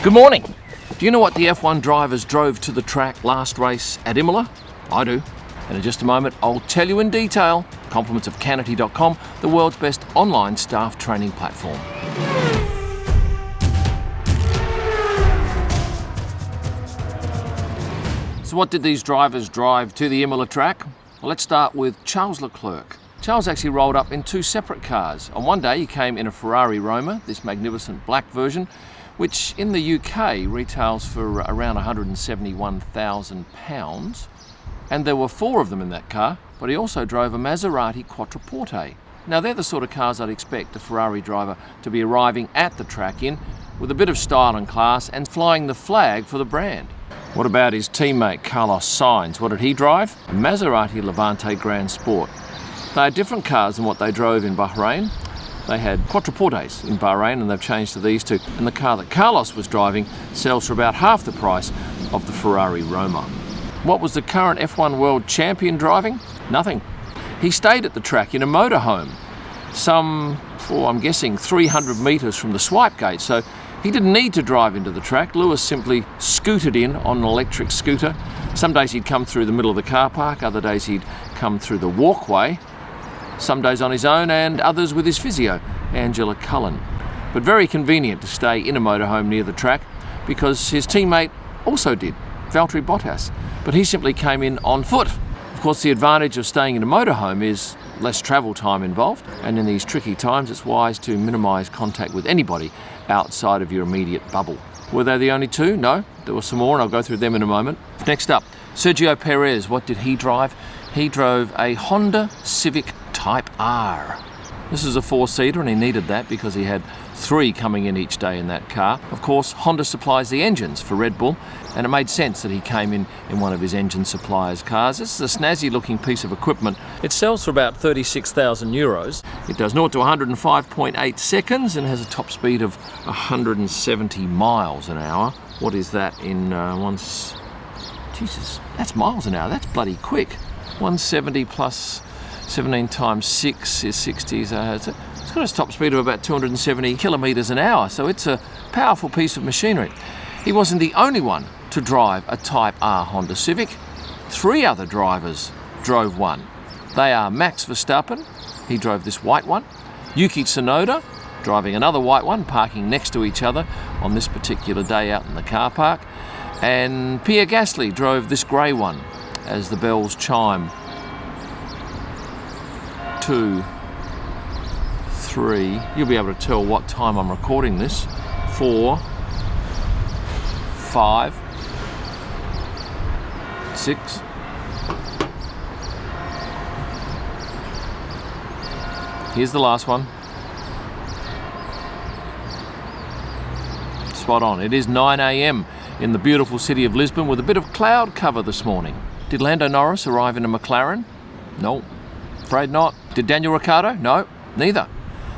Good morning. Do you know what the F1 drivers drove to the track last race at Imola? I do. And in just a moment, I'll tell you in detail. Compliments of Canon.com, the world's best online staff training platform. So what did these drivers drive to the Imola track? Well, let's start with Charles Leclerc. Charles actually rolled up in two separate cars. On one day he came in a Ferrari Roma, this magnificent black version, which in the UK retails for around £171,000. And there were four of them in that car, but he also drove a Maserati Quattroporte. Now they're the sort of cars I'd expect a Ferrari driver to be arriving at the track in, with a bit of style and class and flying the flag for the brand. What about his teammate Carlos Sainz? What did he drive? A Maserati Levante Grand Sport. They are different cars than what they drove in Bahrain. They had Quattroportes in Bahrain and they've changed to these two. And the car that Carlos was driving sells for about half the price of the Ferrari Roma. What was the current F1 world champion driving? Nothing. He stayed at the track in a motorhome, I'm guessing 300 metres from the swipe gate. So he didn't need to drive into the track. Lewis simply scooted in on an electric scooter. Some days he'd come through the middle of the car park, other days he'd come through the walkway, some days on his own and others with his physio, Angela Cullen. But very convenient to stay in a motorhome near the track because his teammate also did, Valtteri Bottas, but he simply came in on foot. Of course, the advantage of staying in a motorhome is less travel time involved, and in these tricky times it's wise to minimise contact with anybody outside of your immediate bubble. Were they the only two? No, there were some more and I'll go through them in a moment. Next up, Sergio Perez. What did he drive? He drove a Honda Civic Type R. This is a four-seater and he needed that because he had three coming in each day in that car. Of course, Honda supplies the engines for Red Bull, and it made sense that he came in one of his engine suppliers' cars. This is a snazzy looking piece of equipment. It sells for about €36,000. It does 0 to 105.8 seconds and has a top speed of 170 miles an hour. What is that in Jesus, that's miles an hour. That's bloody quick. 170 plus 17 times 6 is 60. So it's got a top speed of about 270 kilometres an hour. So it's a powerful piece of machinery. He wasn't the only one to drive a Type R Honda Civic. Three other drivers drove one. They are Max Verstappen, he drove this white one. Yuki Tsunoda, driving another white one, parking next to each other on this particular day out in the car park. And Pierre Gasly drove this grey one as the bells chime. 2, 3, you'll be able to tell what time I'm recording this. 4, 5, 6. Here's the last one. Spot on. It is 9 a.m. in the beautiful city of Lisbon with a bit of cloud cover this morning. Did Lando Norris arrive in a McLaren? No, afraid not. Did Daniel Ricciardo? No, neither.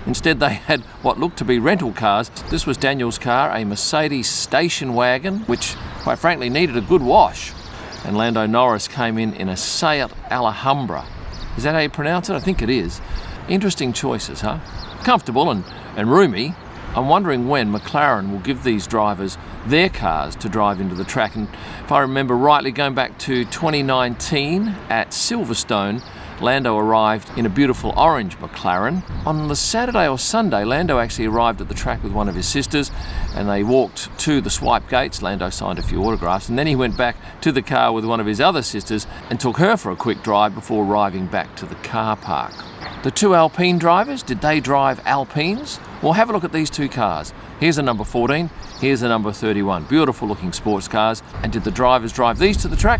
Instead they had what looked to be rental cars. This was Daniel's car, a Mercedes station wagon, which quite frankly needed a good wash. And Lando Norris came in a Seat Alhambra. Is that how you pronounce it? I think it is. Interesting choices, huh? Comfortable and roomy. I'm wondering when McLaren will give these drivers their cars to drive into the track. And if I remember rightly, going back to 2019 at Silverstone, Lando arrived in a beautiful orange McLaren. On the Saturday or Sunday, Lando actually arrived at the track with one of his sisters and they walked to the swipe gates. Lando signed a few autographs and then he went back to the car with one of his other sisters and took her for a quick drive before arriving back to the car park. The two Alpine drivers, did they drive Alpines? Well, have a look at these two cars. Here's a number 14, here's a number 31. Beautiful looking sports cars. And did the drivers drive these to the track?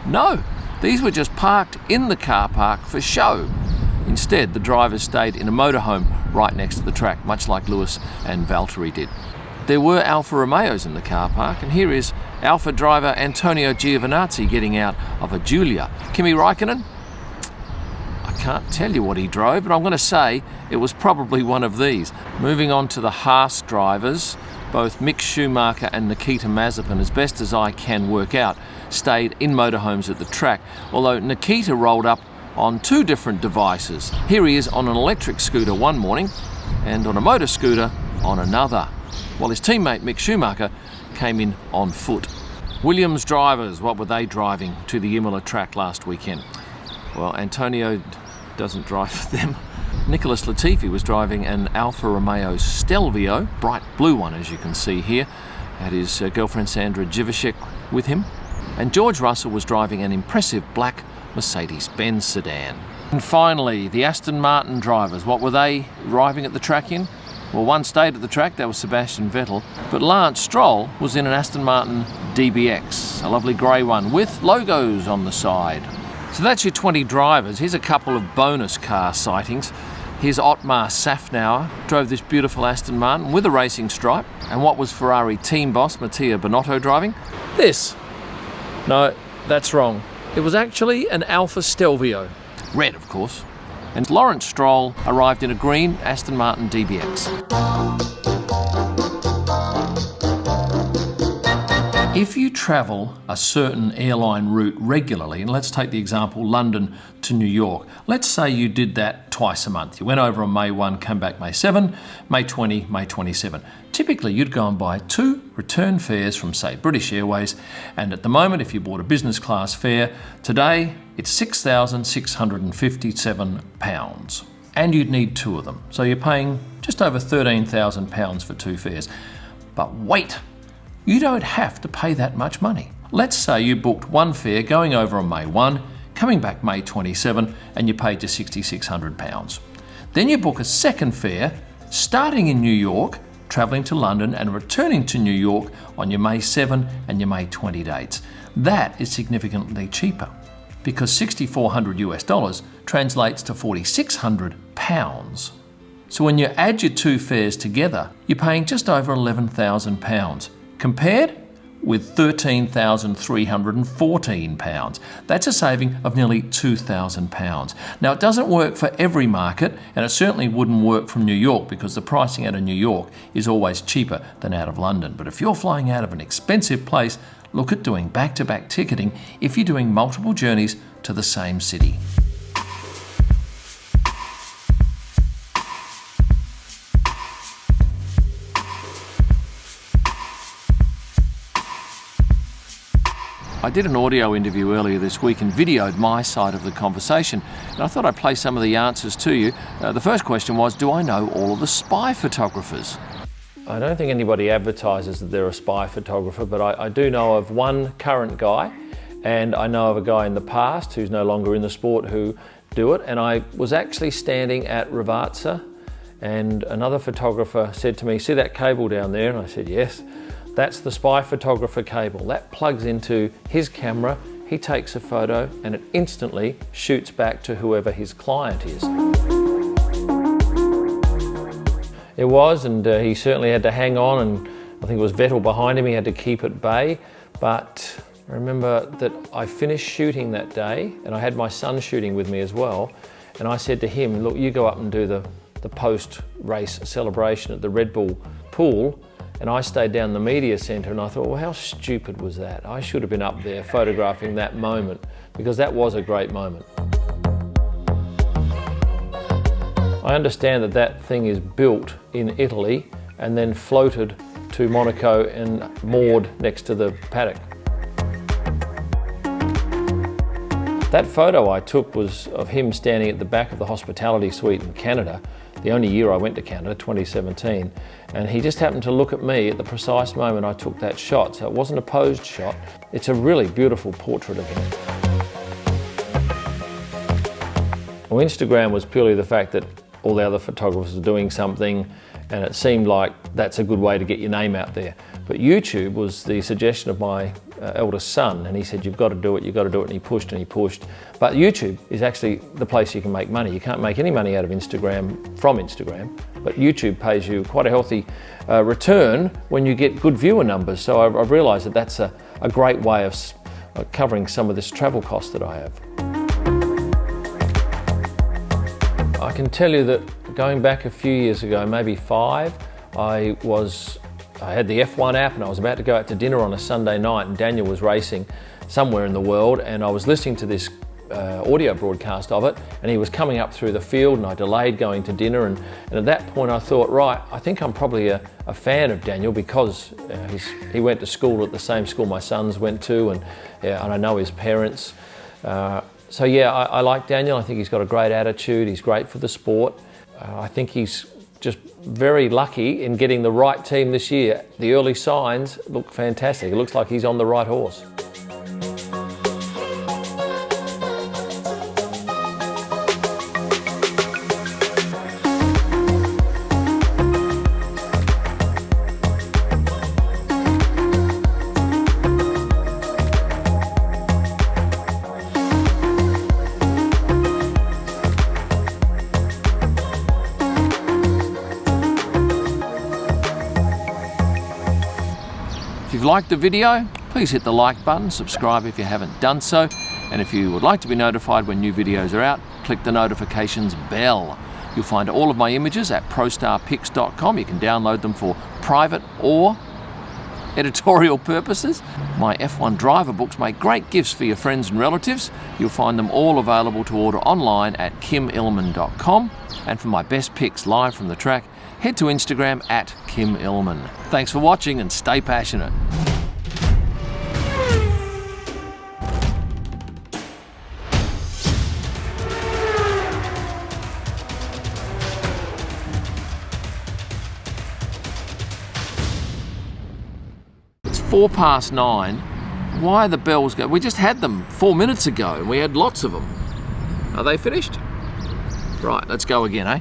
No. These were just parked in the car park for show. Instead, the drivers stayed in a motorhome right next to the track, much like Lewis and Valtteri did. There were Alfa Romeos in the car park, and here is Alfa driver Antonio Giovinazzi getting out of a Giulia. Kimi Räikkönen? I can't tell you what he drove, but I'm going to say it was probably one of these. Moving on to the Haas drivers, both Mick Schumacher and Nikita Mazepin, as best as I can work out, stayed in motorhomes at the track, although Nikita rolled up on two different devices. Here he is on an electric scooter one morning and on a motor scooter on another, while his teammate Mick Schumacher came in on foot. Williams drivers, what were they driving to the Imola track last weekend? Well, Antonio doesn't drive for them. Nicholas Latifi was driving an Alfa Romeo Stelvio, bright blue one as you can see here. Had his girlfriend Sandra Jivashek with him. And George Russell was driving an impressive black Mercedes-Benz sedan. And finally, the Aston Martin drivers, what were they arriving at the track in? Well, one stayed at the track, that was Sebastian Vettel, but Lance Stroll was in an Aston Martin DBX, a lovely grey one with logos on the side. So that's your 20 drivers. Here's a couple of bonus car sightings. Here's Otmar Safnauer, drove this beautiful Aston Martin with a racing stripe. And what was Ferrari team boss Mattia Binotto driving? This. No, that's wrong. It was actually an Alfa Stelvio. Red, of course. And Lawrence Stroll arrived in a green Aston Martin DBX. If you travel a certain airline route regularly, and let's take the example London to New York, let's say you did that twice a month. You went over on May 1, came back May 7, May 20, May 27. Typically you'd go and buy 2 return fares from, say, British Airways, and at the moment if you bought a business class fare, today it's £6,657. And you'd need 2 of them. So you're paying just over £13,000 for 2 fares. But wait! You don't have to pay that much money. Let's say you booked 1 fare going over on May 1, coming back May 27, and you paid your £6,600. Then you book a second fare, starting in New York, travelling to London and returning to New York on your May 7 and your May 20 dates. That is significantly cheaper because $6,400 translates to £4,600. So when you add your 2 fares together, you're paying just over £11,000. Compared with £13,314. That's a saving of nearly £2,000. Now it doesn't work for every market, and it certainly wouldn't work from New York because the pricing out of New York is always cheaper than out of London. But if you're flying out of an expensive place, look at doing back-to-back ticketing if you're doing multiple journeys to the same city. I did an audio interview earlier this week and videoed my side of the conversation, and I thought I'd play some of the answers to you. The first question was, do I know all of the spy photographers? I don't think anybody advertises that they're a spy photographer, but I do know of one current guy, and I know of a guy in the past who's no longer in the sport who do it. And I was actually standing at Ravazza, and another photographer said to me, "See that cable down there?" And I said, "Yes." That's the spy photographer cable. That plugs into his camera, he takes a photo, and it instantly shoots back to whoever his client is. It was, and he certainly had to hang on, and I think it was Vettel behind him, he had to keep at bay. But I remember that I finished shooting that day, and I had my son shooting with me as well, and I said to him, "Look, you go up and do the post-race celebration at the Red Bull pool," and I stayed down the media centre, and I thought, well, how stupid was that? I should have been up there photographing that moment, because that was a great moment. I understand that that thing is built in Italy and then floated to Monaco and moored next to the paddock. That photo I took was of him standing at the back of the hospitality suite in Canada, the only year I went to Canada, 2017, and he just happened to look at me at the precise moment I took that shot, so it wasn't a posed shot. It's a really beautiful portrait of him. Well, Instagram was purely the fact that all the other photographers were doing something, and it seemed like that's a good way to get your name out there. But YouTube was the suggestion of my eldest son, and he said, "You've got to do it, you've got to do it," and he pushed and he pushed. But YouTube is actually the place you can make money. You can't make any money out of Instagram from Instagram, but YouTube pays you quite a healthy return when you get good viewer numbers. So I've realised that that's a great way of covering some of this travel cost that I have. I can tell you that going back a few years ago, maybe 5, I had the F1 app, and I was about to go out to dinner on a Sunday night, and Daniel was racing somewhere in the world, and I was listening to this audio broadcast of it, and he was coming up through the field, and I delayed going to dinner, and at that point I thought, right, I think I'm probably a fan of Daniel because he went to school at the same school my sons went to, and I know his parents. So yeah, I like Daniel. I think he's got a great attitude. He's great for the sport. I think he's just very lucky in getting the right team this year. The early signs look fantastic. It looks like he's on the right horse. If you've liked the video, please hit the like button, subscribe if you haven't done so, and if you would like to be notified when new videos are out, click the notifications bell. You'll find all of my images at prostarpics.com. You can download them for private or editorial purposes. My F1 driver books make great gifts for your friends and relatives. You'll find them all available to order online at kimillman.com. And for my best pics live from the track, head to Instagram at kimillman. Thanks for watching and stay passionate. It's 9:04. Why are the bells go? We just had them 4 minutes ago and we had lots of them. Are they finished? Right, let's go again, eh?